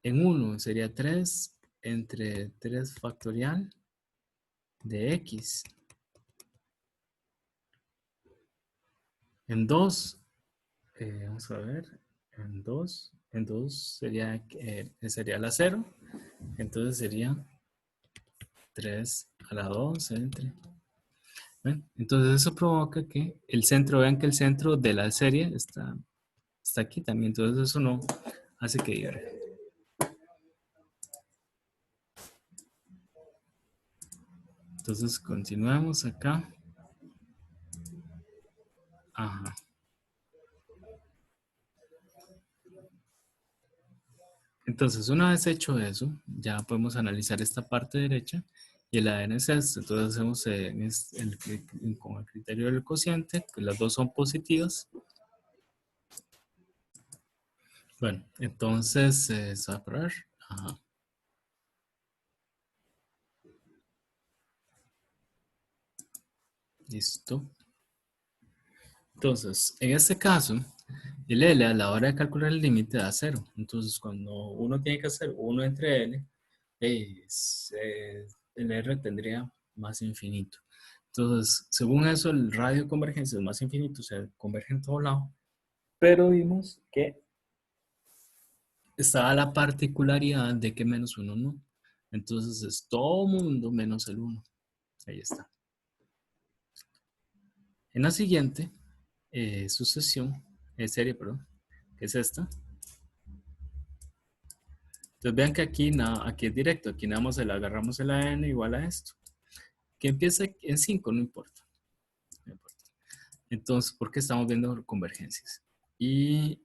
En 1 sería 3 entre 3 factorial de x. En 2, vamos a ver, en 2 sería la 0, entonces sería 3 a la 2 entre... ¿ven? Entonces eso provoca que el centro, vean que el centro de la serie está aquí también, entonces eso no hace que diga. Entonces continuamos acá. Ajá. Entonces, una vez hecho eso, ya podemos analizar esta parte derecha y el ADN es esto. Entonces hacemos con el criterio del cociente, que las dos son positivas. Bueno, entonces se va a probar. Ajá. Listo. Entonces, en este caso, el L a la hora de calcular el límite da 0. Entonces, cuando uno tiene que hacer 1 entre L, el R tendría más infinito. Entonces, según eso, el radio de convergencia es más infinito, o sea, converge en todo lado. Pero vimos que estaba la particularidad de que menos 1 no. Entonces es todo mundo menos el 1. Ahí está. En la siguiente sucesión, serie, perdón, que es esta. Entonces vean que aquí es directo, aquí nada más le agarramos el n igual a esto. Que empieza en 5, no importa. No importa. Entonces, ¿por qué estamos viendo convergencias? Y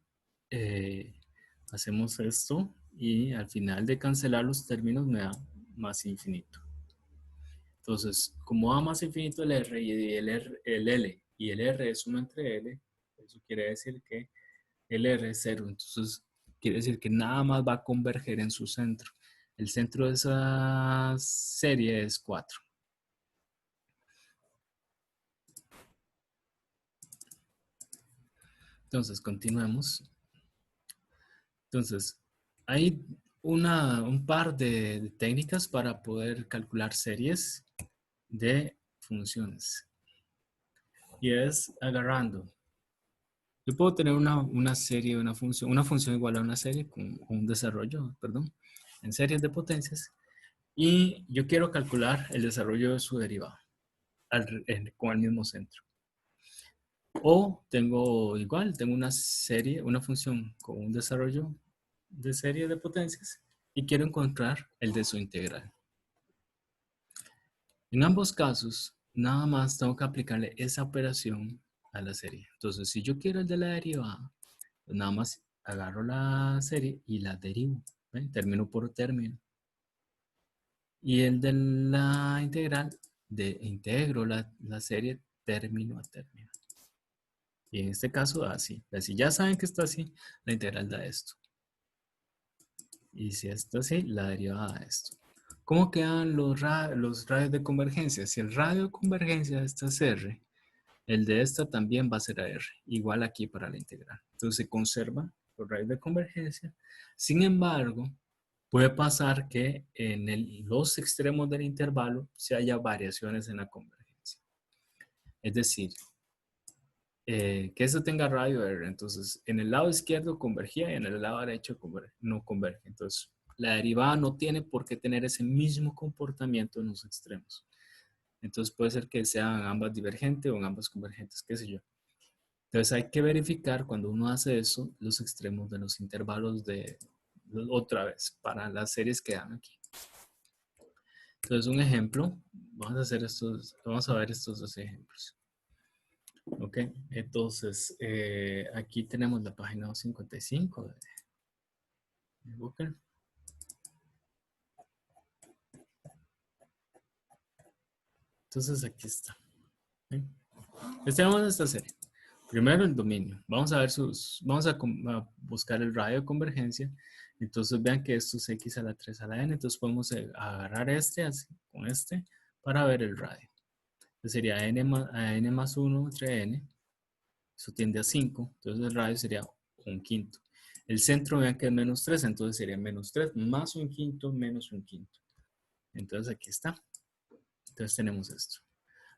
hacemos esto y al final de cancelar los términos me da más infinito. Entonces, como da más infinito el R y el L y el R es 1 entre L, eso quiere decir que el R es 0. Entonces, quiere decir que nada más va a converger en su centro. El centro de esa serie es 4. Entonces, continuemos. Entonces, hay un par de técnicas para poder calcular series de funciones. Y es agarrando. Yo puedo tener una serie, una función igual a una serie con un desarrollo, perdón, en series de potencias. Y yo quiero calcular el desarrollo de su derivada con el mismo centro. O tengo una serie, una función con un desarrollo de serie de potencias y quiero encontrar el de su integral. En ambos casos, nada más tengo que aplicarle esa operación a la serie. Entonces, si yo quiero el de la derivada, pues nada más agarro la serie y la derivo, ¿ven? Término por término. Y el de la integral, integro la serie término a término. Y en este caso da así. Si ya saben que está así, la integral da esto. Y si está así, la derivada da esto. ¿Cómo quedan los radios de convergencia? Si el radio de convergencia de esta es R, el de esta también va a ser a R, igual aquí para la integral. Entonces se conserva los radios de convergencia. Sin embargo, puede pasar que en los extremos del intervalo se haya variaciones en la convergencia. Es decir, que eso tenga radio R. Entonces, en el lado izquierdo convergía y en el lado derecho no converge. Entonces, la derivada no tiene por qué tener ese mismo comportamiento en los extremos. Entonces, puede ser que sean ambas divergentes o ambas convergentes, qué sé yo. Entonces, hay que verificar cuando uno hace eso, los extremos de los intervalos de otra vez, para las series que dan aquí. Entonces, un ejemplo, vamos a ver estos dos ejemplos. Ok, entonces aquí tenemos la página 255 de Booker. Entonces aquí está. ¿Sí? Entonces tenemos esta serie. Primero el dominio. Vamos a ver a buscar el radio de convergencia. Entonces vean que esto es x a la 3 a la n. Entonces podemos agarrar así, con este para ver el radio. Entonces sería n más 1 entre n. Eso tiende a 5. Entonces el radio sería 1/5. El centro, vean que es menos 3, entonces sería menos 3 más 1/5 menos 1/5. Entonces aquí está. Entonces tenemos esto.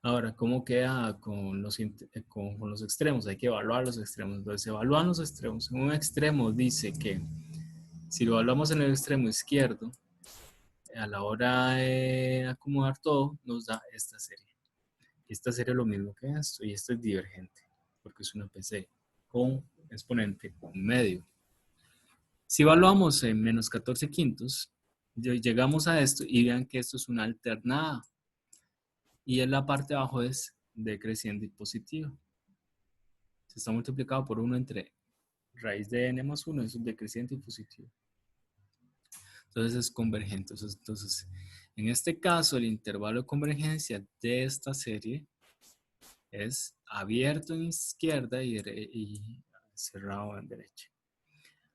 Ahora, ¿cómo queda con los extremos? Hay que evaluar los extremos. Entonces, se evalúan los extremos. Un extremo dice que si lo evaluamos en el extremo izquierdo, a la hora de acomodar todo, nos da esta serie. Esta serie es lo mismo que esto, y esto es divergente, porque es una PC con exponente medio. Si evaluamos en menos 14 quintos, llegamos a esto y vean que esto es una alternada. Y en la parte de abajo es decreciente y positivo. Se está multiplicado por 1 entre raíz de n más 1, eso es decreciente y positivo. Entonces es convergente. Entonces, en este caso, el intervalo de convergencia de esta serie es abierto en izquierda y cerrado en derecha.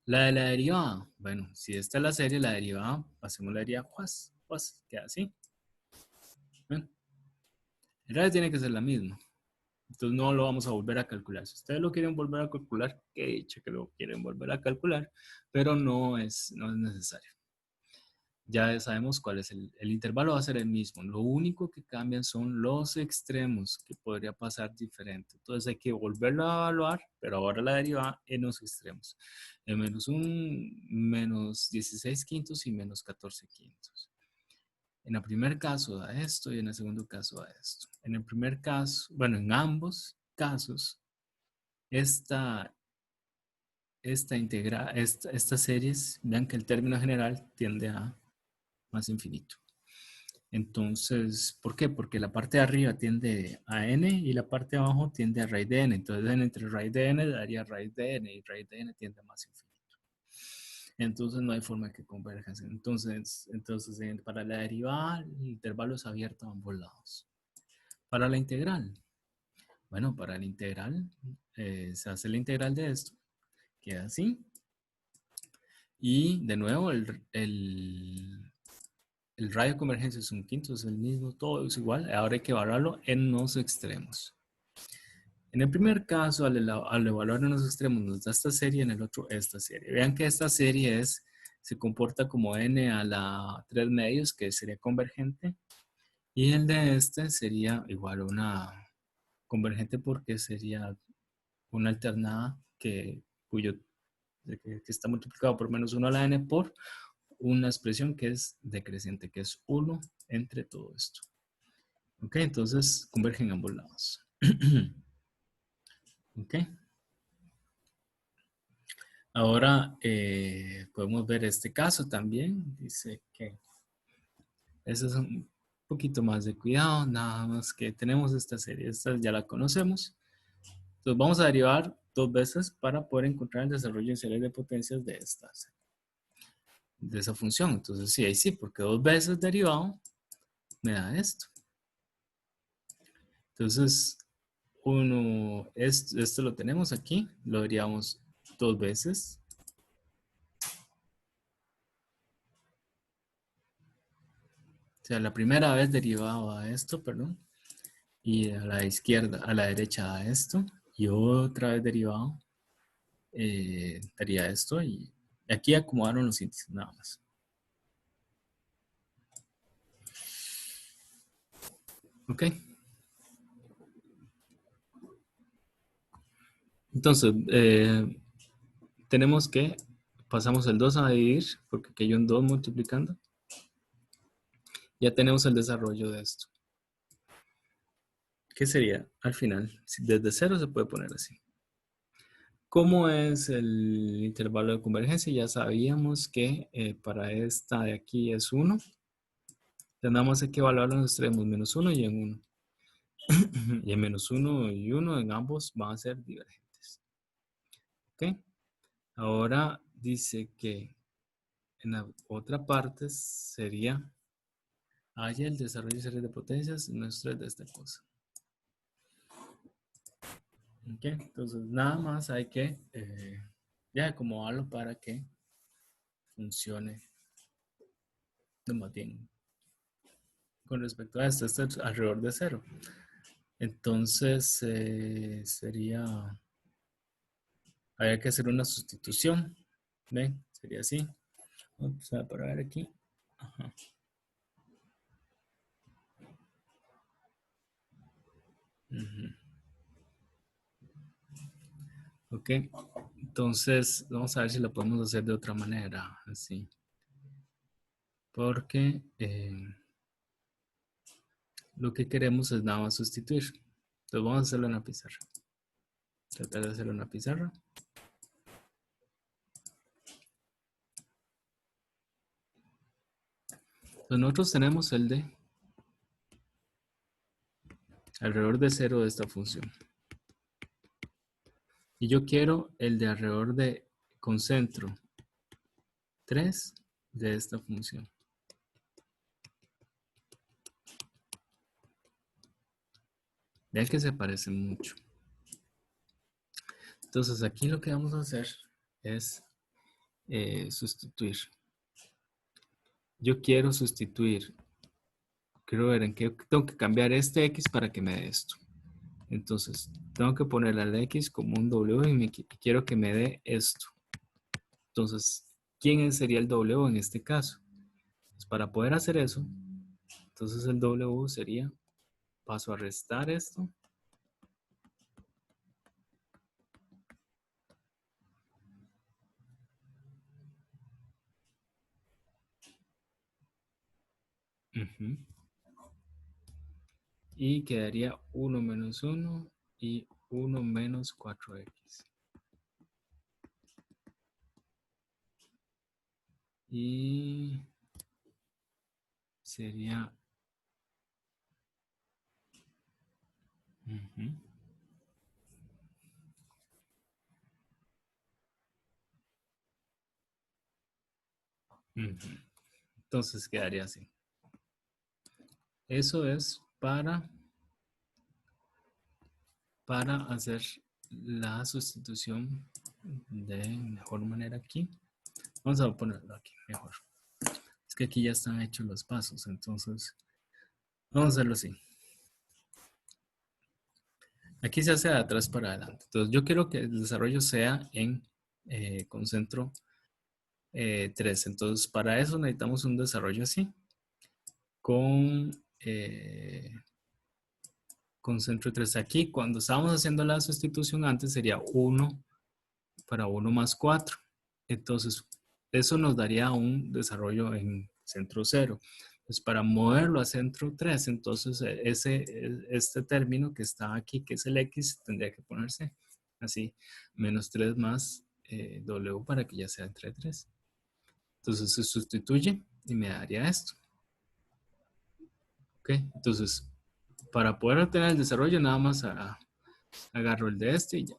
La de la derivada, bueno, si esta es la serie, la derivada, hacemos la derivada, queda así. ¿Ven? El radio tiene que ser la misma. Entonces no lo vamos a volver a calcular. Si ustedes lo quieren volver a calcular, que dicho que lo quieren volver a calcular, pero no es necesario. Ya sabemos cuál es el intervalo, va a ser el mismo. Lo único que cambian son los extremos, que podría pasar diferente. Entonces hay que volverlo a evaluar, pero ahora la derivada en los extremos. En menos 1, menos 16 quintos y menos 14 quintos. En el primer caso da esto y en el segundo caso da esto. En el primer caso, bueno, en ambos casos, estas series, vean que el término general tiende a más infinito. Entonces, ¿por qué? Porque la parte de arriba tiende a n y la parte de abajo tiende a raíz de n. Entonces, entre raíz de n daría raíz de n y raíz de n tiende a más infinito. Entonces, no hay forma que converjan. Entonces para la derivada, el intervalo es abierto a ambos lados. Para la integral, bueno, para la integral, se hace la integral de esto, queda así. Y de nuevo, el radio de convergencia es 1/5, es el mismo, todo es igual. Ahora hay que evaluarlo en los extremos. En el primer caso, al evaluar en los extremos, nos da esta serie, en el otro esta serie. Vean que esta serie se comporta como n a la 3 medios, que sería convergente. Y el de este sería igual a una convergente porque sería una alternada que está multiplicado por menos 1 a la n por una expresión que es decreciente, que es 1 entre todo esto. Ok, entonces convergen ambos lados. Ok. Ahora podemos ver este caso también. Dice que eso es un poquito más de cuidado, nada más que tenemos esta serie. Esta ya la conocemos. Entonces vamos a derivar 2 veces para poder encontrar el desarrollo en series de potencias de esa función. Entonces sí, ahí sí, porque 2 veces derivado me da esto. Entonces, esto lo tenemos aquí, lo derivamos 2 veces. sea, la primera vez derivado a esto, perdón, y a la izquierda, a la derecha a esto, y otra vez derivado, daría esto, y aquí acomodaron los índices, nada más. Ok. Entonces, tenemos que, pasamos el 2 a dividir, porque aquí hay un 2 multiplicando. Ya tenemos el desarrollo de esto. ¿Qué sería? Al final, desde 0 se puede poner así. ¿Cómo es el intervalo de convergencia? Ya sabíamos que para esta de aquí es 1. Tenemos que evaluar en los extremos, menos 1 y en 1. Y en menos 1 y 1 en ambos van a ser divergentes. ¿Ok? Ahora dice que en la otra parte sería haya el desarrollo de series de potencias nuestro de esta cosa. ¿Ok? Entonces nada más hay que ya acomodarlo para que funcione más bien. Con respecto a esto es alrededor de 0. Entonces sería, habría que hacer una sustitución. ¿Ven? Sería así. Vamos a parar aquí. Ajá. Ok, entonces vamos a ver si lo podemos hacer de otra manera, así. Porque lo que queremos es nada más sustituir. Entonces vamos a hacerlo en la pizarra. Tratar de hacerlo en la pizarra. Entonces nosotros tenemos el de alrededor de 0 de esta función. Y yo quiero el de alrededor de concentro 3 de esta función. Vean que se parecen mucho. Entonces aquí lo que vamos a hacer es sustituir. Yo quiero sustituir. Quiero ver en qué tengo que cambiar este X para que me dé esto. Entonces, tengo que ponerle al X como un W y quiero que me dé esto. Entonces, ¿quién sería el W en este caso? Pues para poder hacer eso, entonces el W sería, paso a restar esto. Y quedaría 1 menos 1 y 1 menos 4X. Y sería... Entonces quedaría así. Eso es para hacer la sustitución de mejor manera aquí. Vamos a ponerlo aquí mejor. Es que aquí ya están hechos los pasos, entonces vamos a hacerlo así. Aquí se hace de atrás para adelante. Entonces yo quiero que el desarrollo sea en concentro 3. Entonces para eso necesitamos un desarrollo así. Con concentro 3 aquí. Cuando estábamos haciendo la sustitución antes sería 1 para 1 más 4. Entonces, eso nos daría un desarrollo en centro 0. Entonces, para moverlo a centro 3, entonces este término que está aquí, que es el X, tendría que ponerse así, menos 3 más W para que ya sea entre 3. Entonces, se sustituye y me daría esto. Ok, entonces, para poder obtener el desarrollo, nada más agarro el de este y ya.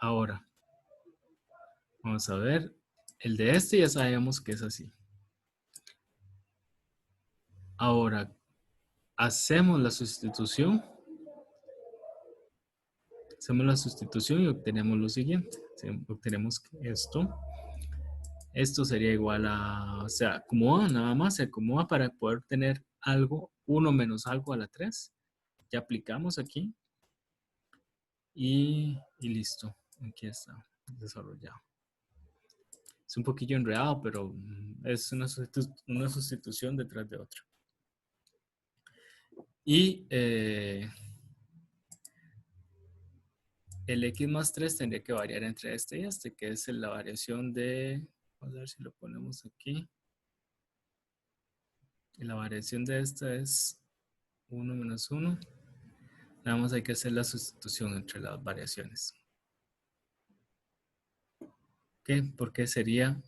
Ahora, vamos a ver. El de este ya sabemos que es así. Ahora, hacemos la sustitución. Hacemos la sustitución y obtenemos lo siguiente. Obtenemos que esto sería igual a, o sea, acomoda nada más, se acomoda para poder tener algo, 1 menos algo a la 3. Ya aplicamos aquí y listo. Aquí está desarrollado. Es un poquillo enredado, pero es una sustitución detrás de otra. Y el x más 3 tendría que variar entre este y este, que es la variación de, vamos a ver si lo ponemos aquí. Y la variación de esta es 1 menos 1. Nada más hay que hacer la sustitución entre las variaciones. ¿Qué? Porque sería,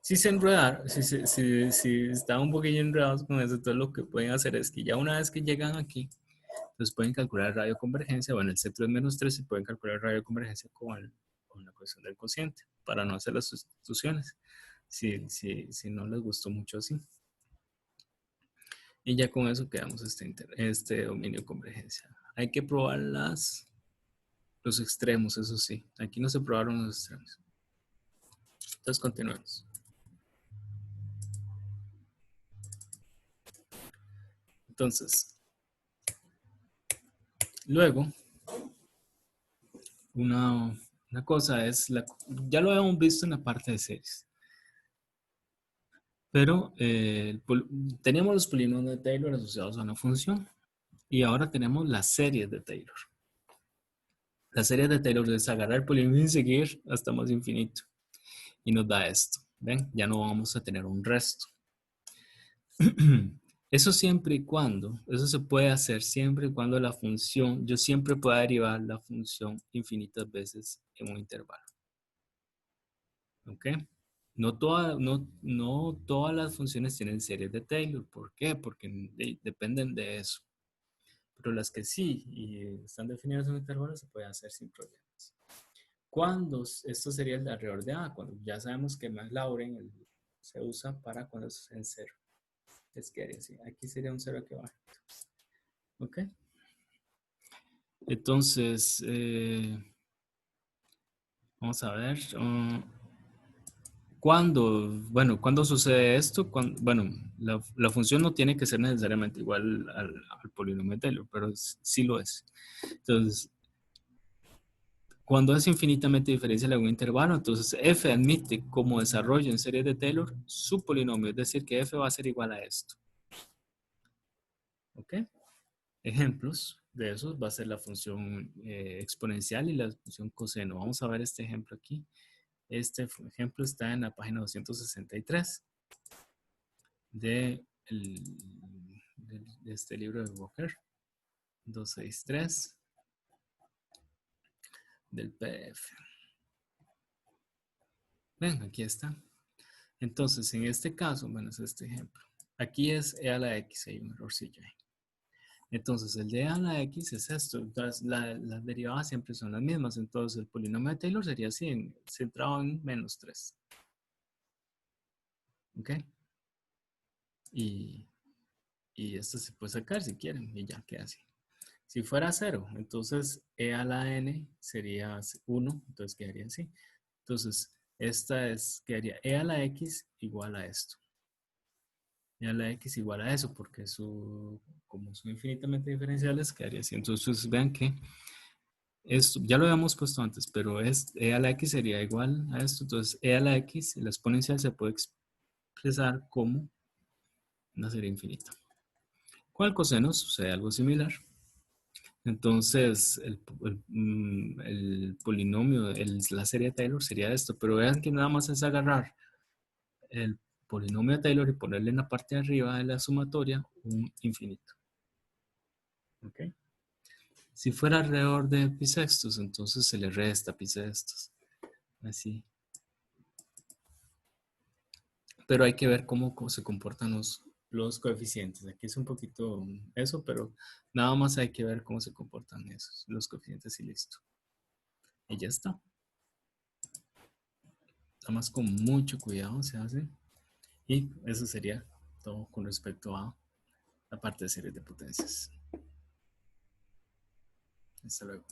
si se enredaron, si están un poquillo enredados con eso, entonces lo que pueden hacer es que ya una vez que llegan aquí, entonces pueden calcular radio de convergencia, bueno, el C3 menos 3 y pueden calcular radio de convergencia con la ecuación del cociente, para no hacer las sustituciones, si no les gustó mucho así. Y ya con eso quedamos este dominio de convergencia. Hay que probar los extremos, eso sí. Aquí no se probaron los extremos. Entonces continuemos. Entonces, luego, una cosa es, ya lo habíamos visto en la parte de series, pero teníamos los polinomios de Taylor asociados a una función y ahora tenemos las series de Taylor. La serie de Taylor es agarrar el polinomio y seguir hasta más infinito y nos da esto. ¿Ven? Ya no vamos a tener un resto. Eso siempre y cuando, eso se puede hacer siempre y cuando la función, yo siempre pueda derivar la función infinitas veces en un intervalo. ¿Ok? No todas las funciones tienen series de Taylor. ¿Por qué? Porque dependen de eso. Pero las que sí y están definidas en un intervalo se puede hacer sin problemas. ¿Cuándo? Esto sería el de alrededor de A, cuando ya sabemos que McLaurin se usa para cuando es en cero. Es que haría así. Aquí sería un cero que va. ¿Ok? Entonces, vamos a ver. ¿Cuándo sucede esto? Bueno, la función no tiene que ser necesariamente igual al polinomio de Taylor, pero sí lo es. Entonces, cuando es infinitamente diferencial en un intervalo, entonces f admite como desarrollo en series de Taylor su polinomio, es decir, que f va a ser igual a esto. ¿Ok? Ejemplos de esos va a ser la función exponencial y la función coseno. Vamos a ver este ejemplo aquí. Este ejemplo está en la página 263 de, de este libro de Walker, 263 del PDF. Ven, aquí está. Entonces, en este caso, bueno, es este ejemplo. Aquí es e a la x, hay un errorcillo ahí. Entonces, el de e a la x es esto. Entonces, las derivadas siempre son las mismas. Entonces, el polinomio de Taylor sería así, centrado en menos 3. ¿Ok? Y esto se puede sacar si quieren y ya queda así. Si fuera 0, entonces e a la n sería 1, entonces quedaría así. Entonces, quedaría e a la x igual a esto. E a la x igual a eso, porque como son infinitamente diferenciales, quedaría así. Entonces, vean que esto, ya lo habíamos puesto antes, pero e a la x sería igual a esto. Entonces, e a la x, la exponencial se puede expresar como una serie infinita. Con el coseno sucede algo similar. Entonces, el polinomio, la serie de Taylor sería esto, pero vean que nada más es agarrar el polinomio de Taylor y ponerle en la parte de arriba de la sumatoria un infinito. ¿Ok? Si fuera alrededor de pi sextos, entonces se le resta pi sextos. Así. Pero hay que ver cómo se comportan los coeficientes. Aquí es un poquito eso, pero nada más hay que ver cómo se comportan los coeficientes y listo. Y ya está. Nada más con mucho cuidado se hace. Y eso sería todo con respecto a la parte de series de potencias. Hasta luego.